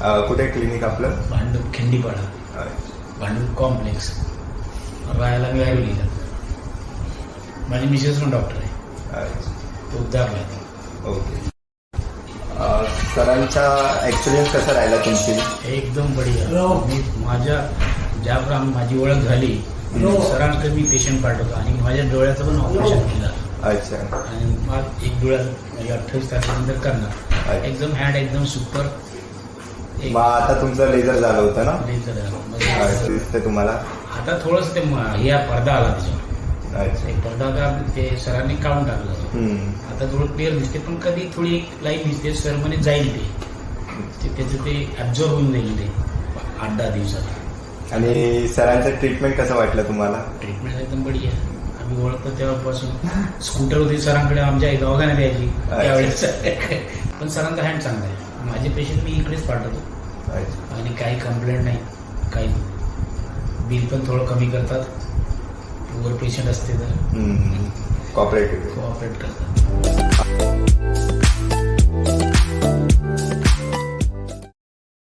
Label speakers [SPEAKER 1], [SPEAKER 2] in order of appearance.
[SPEAKER 1] कुठे क्लिनिक आपलं?
[SPEAKER 2] भांडूप खिंडीपाडा, भांडूप कॉम्प्लेक्स. राहायला मी ऐरोलीला. माझी मिसेस पण डॉक्टर आहे, तो उद्धारला.
[SPEAKER 1] ओके. सरांचा एक्सपिरियन्स कसा राहिला तुमची?
[SPEAKER 2] एकदम बढिया. मी माझी ओळख झाली सरांकडे मी पेशंट पाठवतो आणि माझ्या डोळ्याचं पण ऑपरेशन केलं.
[SPEAKER 1] अच्छा.
[SPEAKER 2] आणि मग एक डोळ्यात 28 तासानंतर करणार. एकदम हँड एकदम सुपर.
[SPEAKER 1] मग आता तुमचं लेझर झालं होतं ना?
[SPEAKER 2] लेझर
[SPEAKER 1] दिसते तुम्हाला
[SPEAKER 2] आता थोडंसं ते हे पडदा आला त्याच्यावर.
[SPEAKER 1] अच्छा.
[SPEAKER 2] एक पडदा होता ते सरांनी काढून टाकलं. आता थोडं क्लिअर दिसते, पण कधी थोडी लाईट दिसते. सर म्हणे जाईल ते त्याचं ते ऍब्झॉर्ब होऊन जाईल ते 8-10 दिवसात.
[SPEAKER 1] आणि सरांचं ट्रीटमेंट कसं वाटलं तुम्हाला?
[SPEAKER 2] ट्रीटमेंट एकदम बढिया. आम्ही ओळखतो तेव्हापासून स्कूटर होती सरांकडे, आमच्या दवाखान्यात द्यायची त्यावेळेस. पण सरांचा हँड चांगला आहे. माझे पेशंट मी इकडेच पाठवतो आणि काही कंप्लेंट नाही. काही बिल पण थोडं कमी करतात. वर पेशंट असते तर
[SPEAKER 1] कॉपरेट
[SPEAKER 2] कोऑपरेट करतात.